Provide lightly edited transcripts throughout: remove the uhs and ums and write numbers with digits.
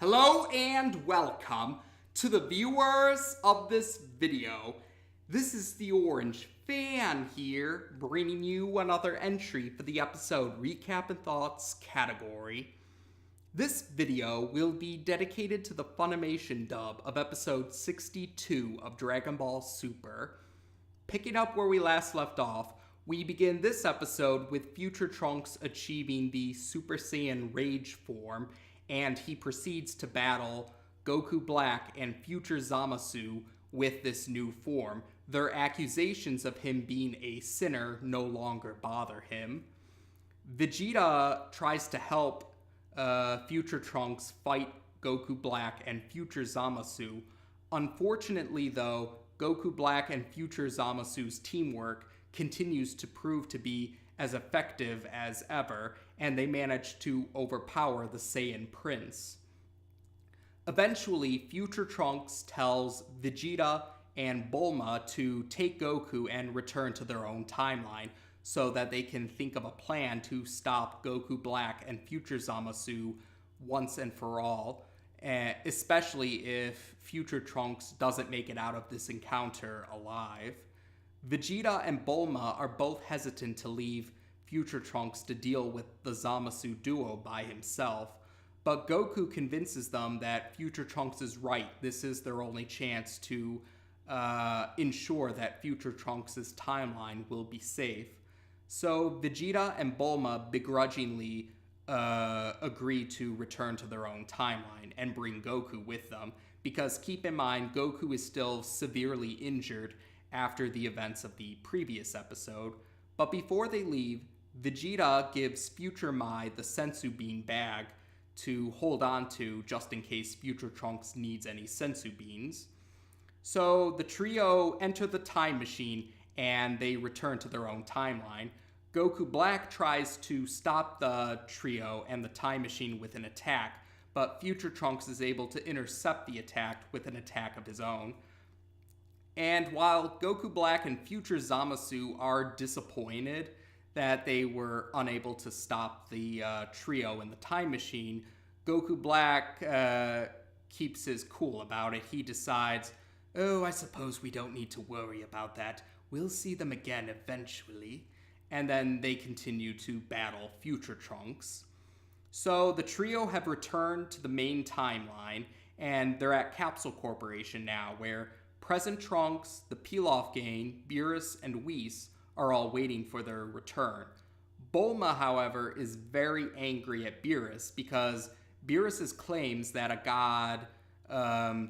Hello and welcome to the viewers of this video. This is the Orange Fan here, bringing you another entry for the episode Recap and Thoughts category. This video will be dedicated to the Funimation dub of episode 62 of Dragon Ball Super. Picking up where we last left off, we begin this episode with Future Trunks achieving the Super Saiyan Rage form, and he proceeds to battle Goku Black and Future Zamasu with this new form. Their accusations of him being a sinner no longer bother him. Vegeta tries to help Future Trunks fight Goku Black and Future Zamasu. Unfortunately, though, Goku Black and Future Zamasu's teamwork continues to prove to be as effective as ever, and they manage to overpower the Saiyan Prince. Eventually, Future Trunks tells Vegeta and Bulma to take Goku and return to their own timeline so that they can think of a plan to stop Goku Black and Future Zamasu once and for all, especially if Future Trunks doesn't make it out of this encounter alive. Vegeta and Bulma are both hesitant to leave Future Trunks to deal with the Zamasu duo by himself, but Goku convinces them that Future Trunks is right. This is their only chance to ensure that Future Trunks' timeline will be safe. So Vegeta and Bulma begrudgingly agree to return to their own timeline and bring Goku with them, because keep in mind, Goku is still severely injured after the events of the previous episode. But before they leave, Vegeta gives Future Mai the Sensu Bean bag to hold on to just in case Future Trunks needs any Sensu Beans. So the trio enter the time machine and they return to their own timeline. Goku Black tries to stop the trio and the time machine with an attack, but Future Trunks is able to intercept the attack with an attack of his own. And while Goku Black and Future Zamasu are disappointed that they were unable to stop the trio in the time machine, Goku Black keeps his cool about it. He decides, I suppose we don't need to worry about that. We'll see them again eventually. And then they continue to battle Future Trunks. So the trio have returned to the main timeline, and they're at Capsule Corporation now, where Present Trunks, the Pilaf Gang, Beerus, and Whis are all waiting for their return. Bulma, however, is very angry at Beerus because Beerus' claims that a god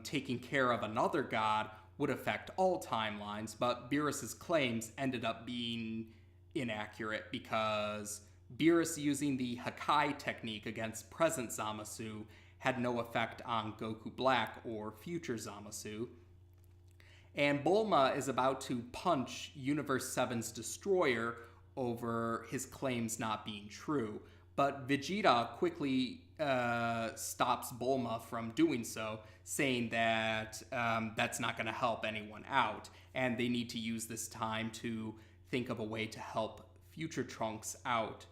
taking care of another god would affect all timelines, but Beerus' claims ended up being inaccurate because Beerus using the Hakai technique against Present Zamasu had no effect on Goku Black or Future Zamasu. And Bulma is about to punch Universe 7's destroyer over his claims not being true, but Vegeta quickly stops Bulma from doing so, saying that that's not going to help anyone out, and they need to use this time to think of a way to help Future Trunks out.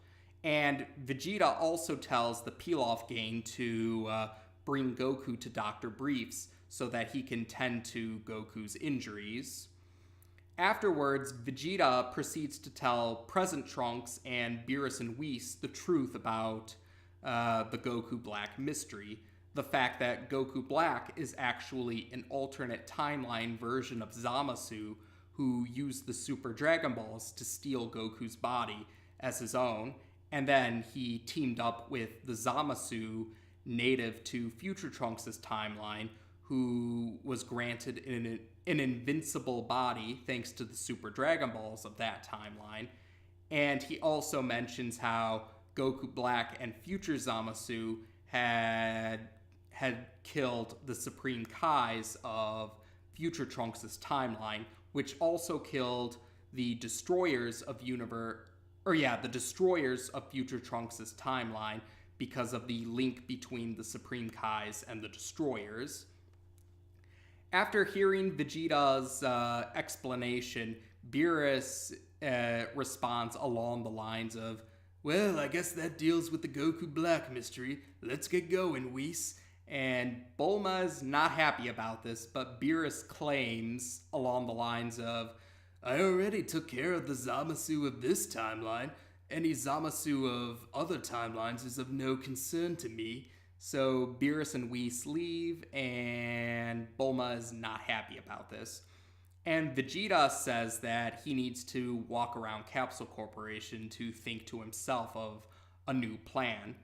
And Vegeta also tells the Pilaf Gang to bring Goku to Dr. Briefs so that he can tend to Goku's injuries. Afterwards, Vegeta proceeds to tell Present Trunks and Beerus and Whis the truth about the Goku Black mystery, the fact that Goku Black is actually an alternate timeline version of Zamasu who used the Super Dragon Balls to steal Goku's body as his own, and then he teamed up with the Zamasu native to Future Trunks' timeline, who was granted an invincible body thanks to the Super Dragon Balls of that timeline. And he also mentions how Goku Black and Future Zamasu had killed the Supreme Kais of Future Trunks' timeline, which also killed the destroyers of the destroyers of Future Trunks' timeline because of the link between the Supreme Kais and the destroyers. After hearing Vegeta's explanation, Beerus responds along the lines of, "Well, I guess that deals with the Goku Black mystery. Let's get going, Whis." And Bulma is not happy about this, but Beerus claims along the lines of, I already took care of the Zamasu of this timeline. Any Zamasu of other timelines is of no concern to me. So Beerus and Whis leave, and Bulma is not happy about this. And Vegeta says that he needs to walk around Capsule Corporation to think to himself of a new plan.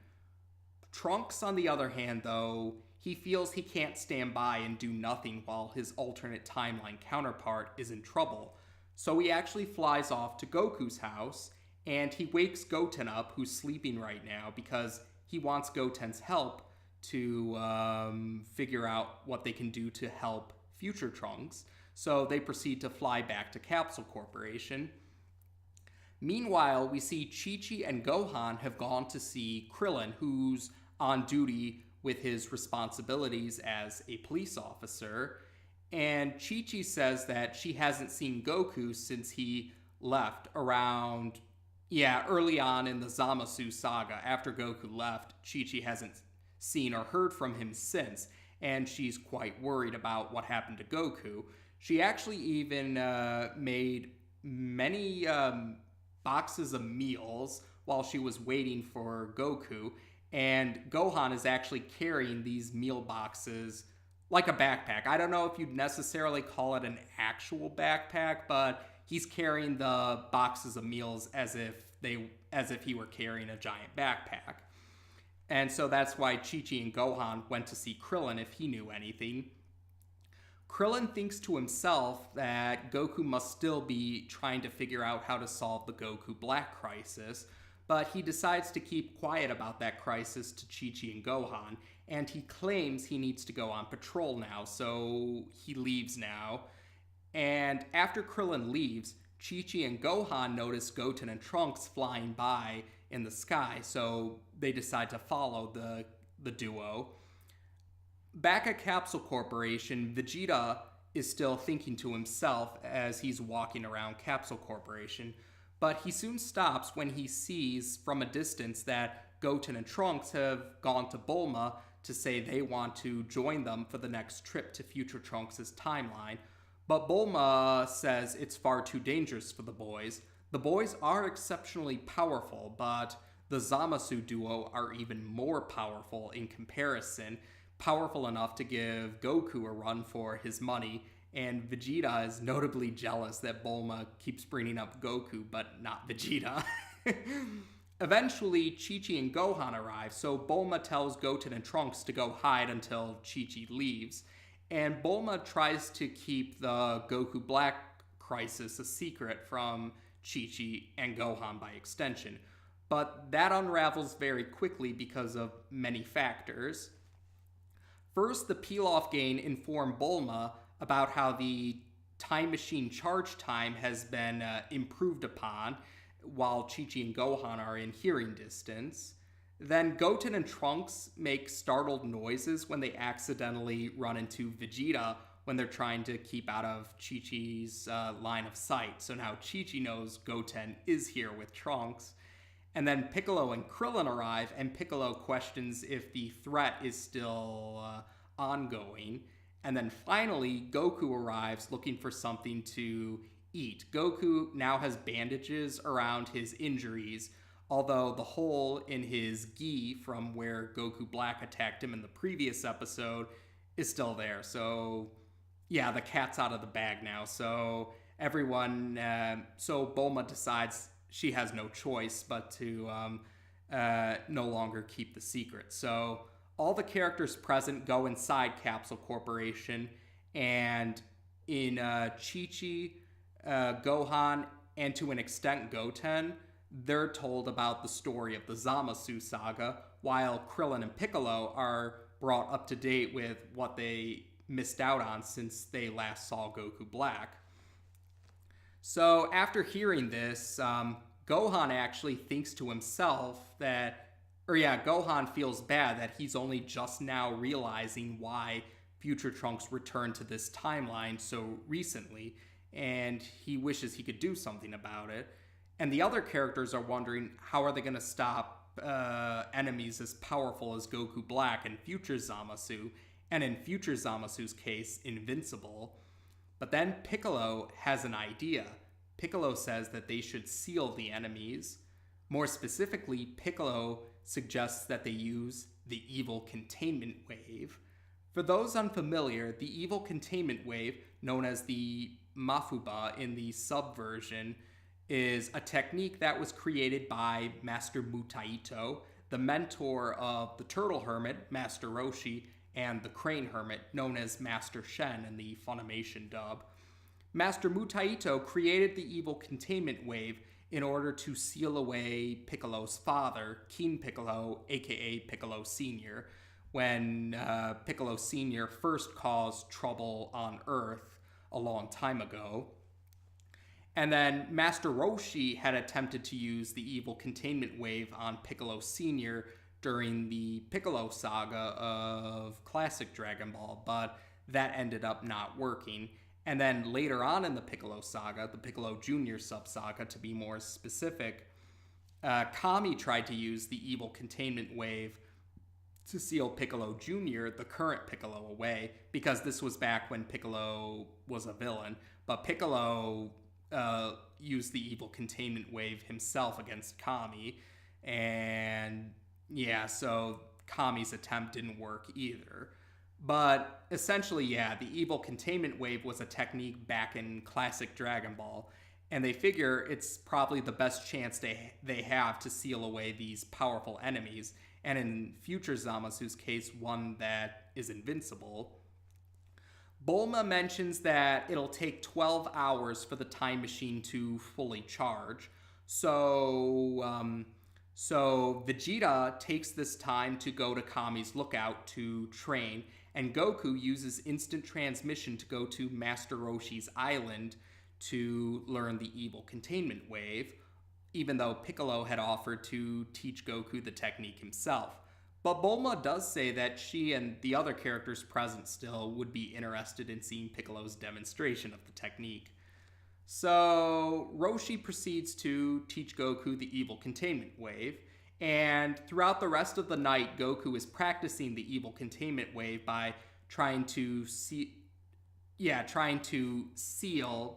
Trunks, on the other hand, though, he feels he can't stand by and do nothing while his alternate timeline counterpart is in trouble. So he actually flies off to Goku's house, and he wakes Goten up, who's sleeping right now, because he wants Goten's help to figure out what they can do to help future Trunks. So they proceed to fly back to Capsule Corporation. Meanwhile, we see Chi-Chi and Gohan have gone to see Krillin, who's on duty with his responsibilities as a police officer. And Chi-Chi says that she hasn't seen Goku since he left around, early on in the Zamasu saga. After Goku left, Chi-Chi hasn't seen or heard from him since, and she's quite worried about what happened to Goku. She actually even made many boxes of meals while she was waiting for Goku, and Gohan is actually carrying these meal boxes like a backpack. I don't know if you'd necessarily call it an actual backpack, but he's carrying the boxes of meals as if he were carrying a giant backpack. And so that's why Chi-Chi and Gohan went to see Krillin if he knew anything. Krillin thinks to himself that Goku must still be trying to figure out how to solve the Goku Black crisis, but he decides to keep quiet about that crisis to Chi-Chi and Gohan, and he claims he needs to go on patrol now, so he leaves now. And after Krillin leaves, Chi-Chi and Gohan notice Goten and Trunks flying by in the sky, so they decide to follow the duo. Back at Capsule Corporation, Vegeta is still thinking to himself as he's walking around Capsule Corporation, but he soon stops when he sees from a distance that Goten and Trunks have gone to Bulma to say they want to join them for the next trip to future Trunks' timeline. But Bulma says it's far too dangerous for the boys. The boys are exceptionally powerful, but the Zamasu duo are even more powerful in comparison, powerful enough to give Goku a run for his money, and Vegeta is notably jealous that Bulma keeps bringing up Goku, but not Vegeta. Eventually, Chi-Chi and Gohan arrive, so Bulma tells Goten and Trunks to go hide until Chi-Chi leaves, and Bulma tries to keep the Goku Black crisis a secret from Chi-Chi and Gohan by extension, but that unravels very quickly because of many factors. First, the Pilaf gang informed Bulma about how the time machine charge time has been improved upon, while Chi-Chi and Gohan are in hearing distance. Then Goten and Trunks make startled noises when they accidentally run into Vegeta when they're trying to keep out of Chi-Chi's line of sight. So now Chi-Chi knows Goten is here with Trunks. And then Piccolo and Krillin arrive, and Piccolo questions if the threat is still ongoing. And then finally, Goku arrives looking for something to eat. Goku now has bandages around his injuries, although the hole in his gi from where Goku Black attacked him in the previous episode is still there. So yeah, the cat's out of the bag now. So so Bulma decides she has no choice but to no longer keep the secret. So all the characters present go inside Capsule Corporation, and in Chi-Chi, Gohan, and to an extent Goten, they're told about the story of the Zamasu saga, while Krillin and Piccolo are brought up to date with what they missed out on since they last saw Goku Black. So after hearing this, Gohan actually thinks to himself Gohan feels bad that he's only just now realizing why future Trunks returned to this timeline so recently, and he wishes he could do something about it. And the other characters are wondering how are they going to stop enemies as powerful as Goku Black and Future Zamasu, and in Future Zamasu's case, invincible. But then Piccolo has an idea. Piccolo says that they should seal the enemies. More specifically, Piccolo suggests that they use the evil containment wave. For those unfamiliar, the evil containment wave, known as the Mafuba in the subversion, is a technique that was created by Master Mutaito, the mentor of the Turtle Hermit, Master Roshi, and the Crane Hermit, known as Master Shen in the Funimation dub. Master Mutaito created the evil containment wave in order to seal away Piccolo's father, King Piccolo, aka Piccolo Sr., when Piccolo Sr. first caused trouble on Earth a long time ago. And then Master Roshi had attempted to use the evil containment wave on Piccolo Sr. during the Piccolo saga of classic Dragon Ball, but that ended up not working. And then later on in the Piccolo saga, the Piccolo Jr. sub-saga to be more specific, Kami tried to use the evil containment wave to seal Piccolo Jr., the current Piccolo, away, because this was back when Piccolo was a villain. But Piccolo used the evil containment wave himself against Kami, and yeah, so Kami's attempt didn't work either. But essentially, yeah, the evil containment wave was a technique back in classic Dragon Ball, and they figure it's probably the best chance they have to seal away these powerful enemies, and in Future Zamasu's case, one that is invincible. Bulma mentions that it'll take 12 hours for the time machine to fully charge. So Vegeta takes this time to go to Kami's lookout to train, and Goku uses instant transmission to go to Master Roshi's island to learn the evil containment wave, even though Piccolo had offered to teach Goku the technique himself. But Bulma does say that she and the other characters present still would be interested in seeing Piccolo's demonstration of the technique. So Roshi proceeds to teach Goku the evil containment wave, and throughout the rest of the night, Goku is practicing the evil containment wave by trying to seal,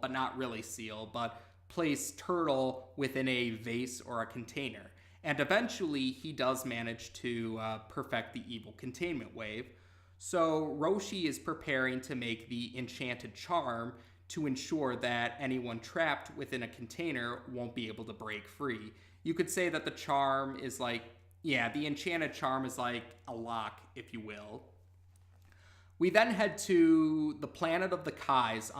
but not really seal, but place Turtle within a vase or a container. And eventually, he does manage to perfect the evil containment wave. So Roshi is preparing to make the enchanted charm to ensure that anyone trapped within a container won't be able to break free. You could say that the charm is the enchanted charm is like a lock, if you will. We then head to the planet of the Kais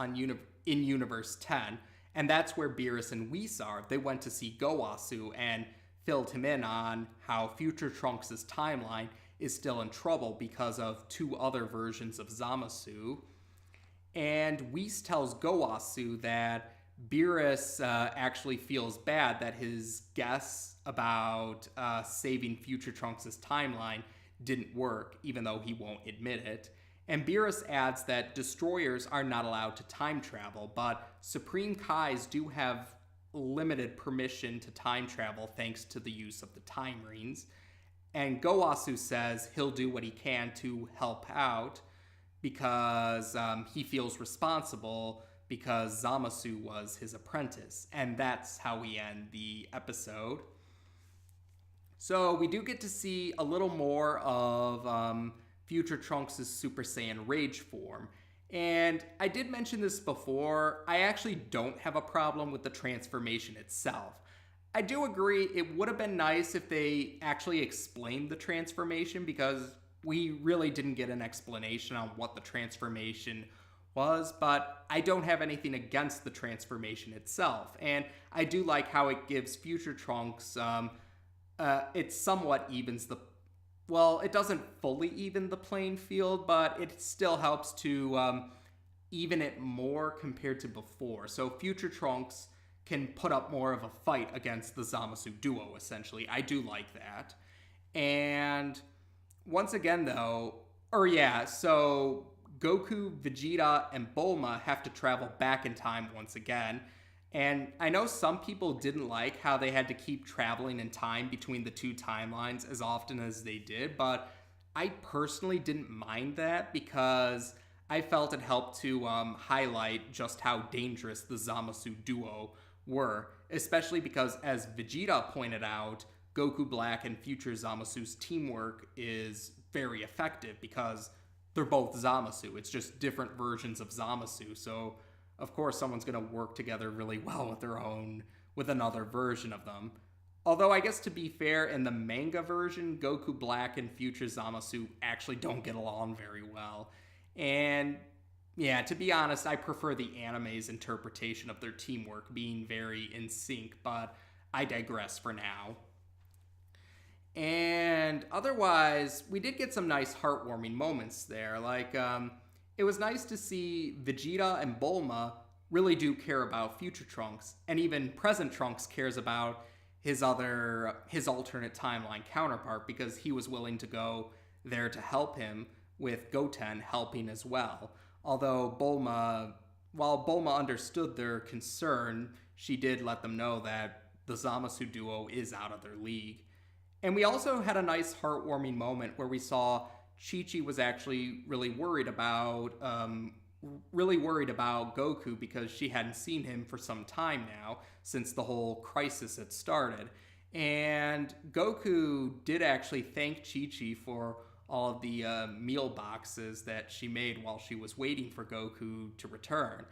in Universe 10, and that's where Beerus and Whis are. They went to see Gowasu and filled him in on how Future Trunks' timeline is still in trouble because of two other versions of Zamasu. And Whis tells Gowasu that Beerus actually feels bad that his guess about saving Future Trunks' timeline didn't work, even though he won't admit it. And Beerus adds that destroyers are not allowed to time travel, but Supreme Kais do have limited permission to time travel thanks to the use of the time rings. And Gowasu says he'll do what he can to help out because he feels responsible because Zamasu was his apprentice. And that's how we end the episode. So we do get to see a little more of Future Trunks' Super Saiyan Rage form. And I did mention this before, I actually don't have a problem with the transformation itself. I do agree it would have been nice if they actually explained the transformation, because we really didn't get an explanation on what the transformation was, but I don't have anything against the transformation itself. And I do like how it gives Future Trunks, it somewhat evens the, well, it doesn't fully even the playing field, but it still helps to even it more compared to before. So Future Trunks can put up more of a fight against the Zamasu duo, essentially. I do like that. And once again, though, so Goku, Vegeta, and Bulma have to travel back in time once again. And I know some people didn't like how they had to keep traveling in time between the two timelines as often as they did, but I personally didn't mind that because I felt it helped to highlight just how dangerous the Zamasu duo were, especially because, as Vegeta pointed out, Goku Black and Future Zamasu's teamwork is very effective because they're both Zamasu. It's just different versions of Zamasu. So, of course, someone's going to work together really well with another version of them. Although, I guess to be fair, in the manga version, Goku Black and Future Zamasu actually don't get along very well. And yeah, to be honest, I prefer the anime's interpretation of their teamwork being very in sync, but I digress for now. And otherwise, we did get some nice heartwarming moments there. It was nice to see Vegeta and Bulma really do care about future Trunks, and even present Trunks cares about his alternate timeline counterpart because he was willing to go there to help him, with Goten helping as well. Although while Bulma understood their concern, she did let them know that the Zamasu duo is out of their league. And we also had a nice heartwarming moment where we saw Chi-Chi was actually really worried about Goku because she hadn't seen him for some time now since the whole crisis had started. And Goku did actually thank Chi-Chi for all of the meal boxes that she made while she was waiting for Goku to return.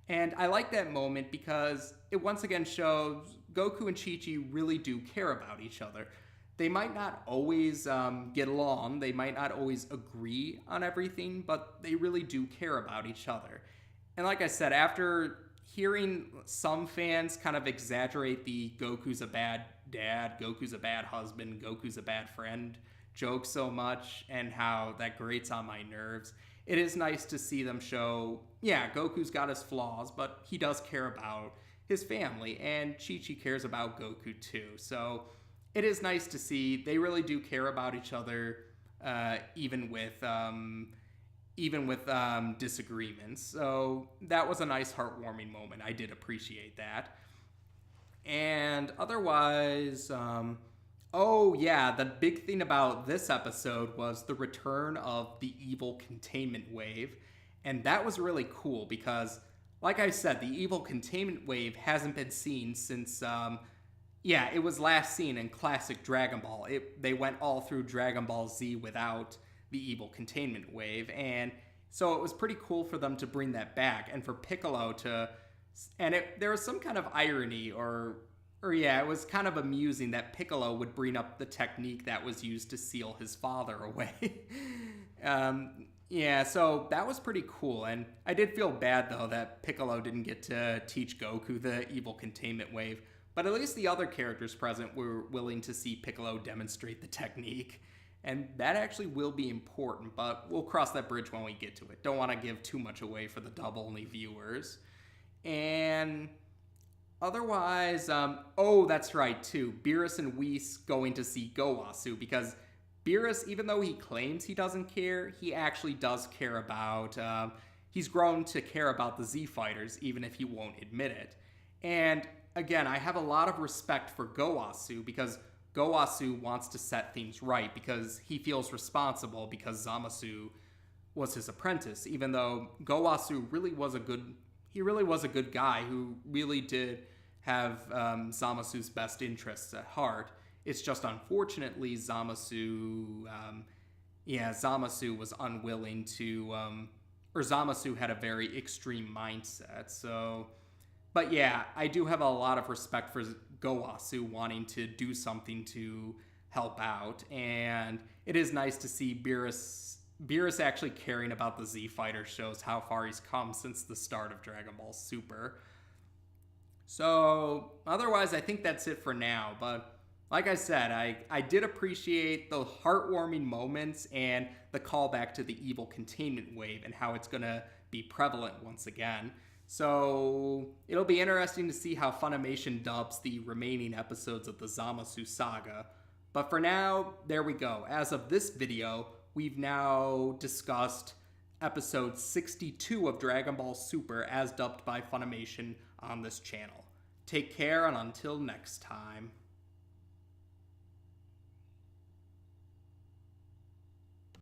And I like that moment because it once again shows Goku and Chi-Chi really do care about each other. They might not always get along, they might not always agree on everything, but they really do care about each other. And like I said, after hearing some fans kind of exaggerate the Goku's a bad dad, Goku's a bad husband, Goku's a bad friend joke so much, and how that grates on my nerves, it is nice to see them show, yeah, Goku's got his flaws, but he does care about his family, and Chi-Chi cares about Goku too. So it is nice to see they really do care about each other, even with disagreements. So that was a nice heartwarming moment. I did appreciate that. And otherwise, oh yeah, the big thing about this episode was the return of the evil containment wave. And that was really cool because, like I said, the evil containment wave hasn't been seen since it was last seen in classic Dragon Ball. They went all through Dragon Ball Z without the evil containment wave, and so it was pretty cool for them to bring that back, and for Piccolo to... And there was some kind of irony, it was kind of amusing that Piccolo would bring up the technique that was used to seal his father away. So that was pretty cool, and I did feel bad, though, that Piccolo didn't get to teach Goku the evil containment wave. But at least the other characters present were willing to see Piccolo demonstrate the technique. And that actually will be important, but we'll cross that bridge when we get to it. Don't want to give too much away for the dub-only viewers. And otherwise, that's right too. Beerus and Whis going to see Gowasu, because Beerus, even though he claims he doesn't care, he actually does care about... he's grown to care about the Z-Fighters, even if he won't admit it. And again, I have a lot of respect for Gowasu because Gowasu wants to set things right because he feels responsible because Zamasu was his apprentice, even though Gowasu really was a good guy who really did have Zamasu's best interests at heart. It's just unfortunately Zamasu was unwilling to, or Zamasu had a very extreme mindset, so... But yeah, I do have a lot of respect for Gowasu wanting to do something to help out, and it is nice to see Beerus actually caring about the Z-Fighter shows how far he's come since the start of Dragon Ball Super. So, otherwise, I think that's it for now, but like I said, I did appreciate the heartwarming moments and the callback to the evil containment wave and how it's going to be prevalent once again. So it'll be interesting to see how Funimation dubs the remaining episodes of the Zamasu saga. But for now, there we go. As of this video, we've now discussed episode 62 of Dragon Ball Super as dubbed by Funimation on this channel. Take care, and until next time.